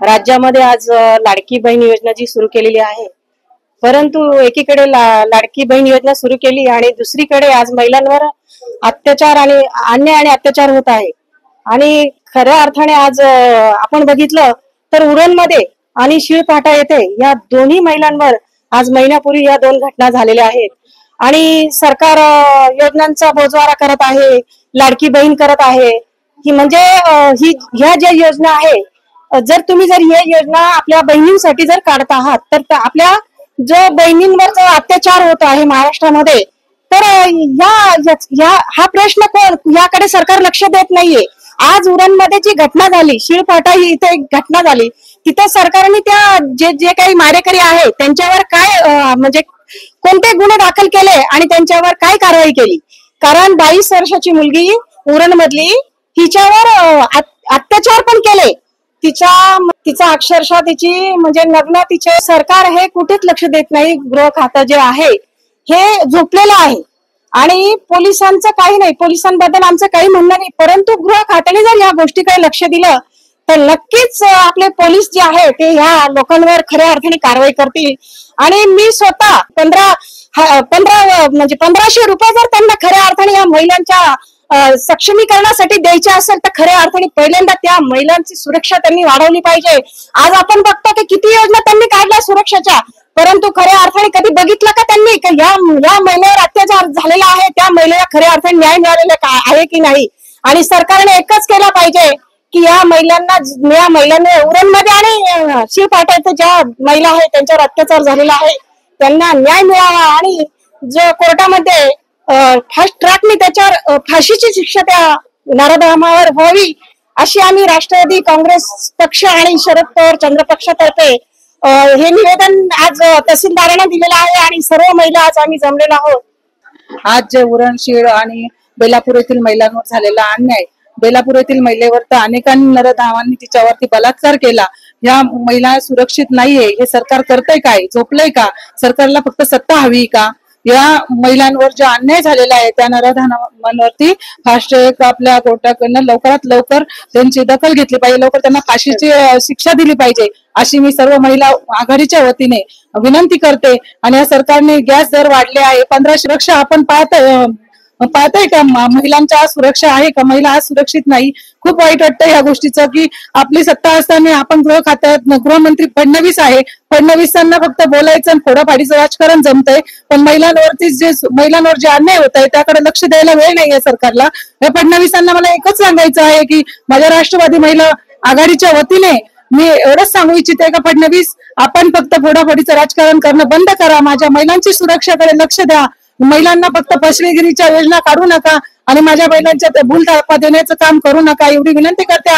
राज्यामध्ये आज लाडकी बहीण योजना जी सुरू केलेली आहे, परंतु एकीकडे लाडकी बहीण योजना सुरू केली आणि दुसरीकडे आज महिलांवर अत्याचार आणि अन्याय आणि अत्याचार होत आहे। आणि खऱ्या अर्थाने आज आपण बघितलं तर उरणमध्ये आणि शिळपाटा येथे या दोन्ही महिलांवर आज महिन्यापूर्वी या दोन घटना झालेल्या आहेत। आणि सरकार योजनांचा बोजवारा करत आहे, लाडकी बहीण करत आहे की म्हणजे ह्या ज्या योजना आहे, जर तुम्ही जर ही योजना आपल्या बहिणींसाठी जर काढत आहात तर आपल्या जो बहिणींवर जो अत्याचार होत आहे महाराष्ट्रामध्ये, तर हा प्रश्न कोण याकडे सरकार लक्ष देत नाहीये। आज उरणमध्ये जी घटना झाली, शिळपाटा ही इथे एक घटना झाली, तिथे सरकारने त्या जे काही मारेकरी आहे त्यांच्यावर काय म्हणजे कोणते गुन्हे दाखल केले आणि त्यांच्यावर काय कारवाई केली। कारण 22 वर्षाची मुलगी उरणमधली, हिच्यावर अत्याचार पण केले, तिचा अक्षरशः तिची म्हणजे नग्न तिचे सरकार हे कुठेच लक्ष देत नाही। गृह खातं जे आहे हे झोपलेलं आहे आणि पोलिसांचं काही नाही, पोलिसांबद्दल आमचं काही म्हणणं नाही, परंतु गृह खात्याने जर या गोष्टीकडे लक्ष दिलं तर नक्कीच आपले पोलीस जे आहे ते ह्या लोकांवर खऱ्या अर्थाने कारवाई करतील। आणि मी स्वतः 1500 रुपये जर त्यांना खऱ्या अर्थाने या महिलांच्या सक्षमीकरणासाठी द्यायचे असेल तर खऱ्या अर्थाने पहिल्यांदा त्या महिलांची सुरक्षा त्यांनी वाढवली पाहिजे। आज आपण बघतो की किती योजना त्यांनी काढल्या सुरक्षेच्या, परंतु खऱ्या अर्थाने कधी बघितलं का त्यांनी की या महिलेवर अत्याचार झालेला आहे, त्या महिलेला खऱ्या अर्थाने न्याय मिळालेला आहे की नाही। आणि सरकारने एकच केलं पाहिजे की या महिलांना उरणमध्ये आणि शिळपाट्यात ज्या महिला आहेत त्यांच्यावर अत्याचार झालेला आहे त्यांना न्याय मिळावा आणि जो कोर्टामध्ये फास्ट ट्रॅकने त्याच्यावर फाशीची शिक्षा त्या नराधमावर व्हावी, अशी आम्ही राष्ट्रवादी काँग्रेस पक्ष आणि शरद पवार चंद्र पक्षातर्फे हे निवेदन आज तहसीलदारांना दिलेलं आहे आणि सर्व महिला आज आम्ही जमलेलो आहोत। आज जे उरण, शिळ आणि बेलापूर येथील महिलांवर झालेला अन्याय, बेलापूर येथील महिलेवर तर अनेकांनी नरधावांनी तिच्यावरती बलात्कार केला, या महिला सुरक्षित नाहीये, हे सरकार करतंय काय? झोपलंय का? सरकारला फक्त सत्ता हवी का? या महिलांवर जो अन्याय झालेला आहे त्या नराधमांवरती फास्ट ट्रॅक आपल्या कोर्टाकडनं लवकरात लवकर त्यांची दखल घेतली पाहिजे, लवकर त्यांना फाशीची शिक्षा दिली पाहिजे, अशी मी सर्व महिला आघाडीच्या वतीने विनंती करते। आणि या सरकारने गॅस दर वाढले आहे, 1500 सुरक्षा आपण पाहताय का? महिलांच्या सुरक्षा आहे का? महिला आज सुरक्षित नाही। खूप वाईट वाटतं या गोष्टीचं की आपली सत्ता असताना आपण गृह खात्यात गृहमंत्री फडणवीस आहे, फडणवीसांना फक्त बोलायचं आणि फोडाफाडीचं राजकारण जमतंय, पण महिलांवर जे अन्याय होत आहे त्याकडे लक्ष द्यायला वेळ नाहीये सरकारला। या फडणवीसांना मला एकच सांगायचं आहे की माझ्या राष्ट्रवादी महिला आघाडीच्या वतीने मी एवढंच सांगू इच्छिते का फडणवीस, आपण फक्त फोडाफाडीचं राजकारण करणं बंद करा, माझ्या महिलांची सुरक्षाकडे लक्ष द्या, महिलांना फक्त फसवेगिरीच्या योजना काढू नका आणि माझ्या महिलांच्या भूल थापा देण्याचं काम करू नका, एवढी विनंती करते।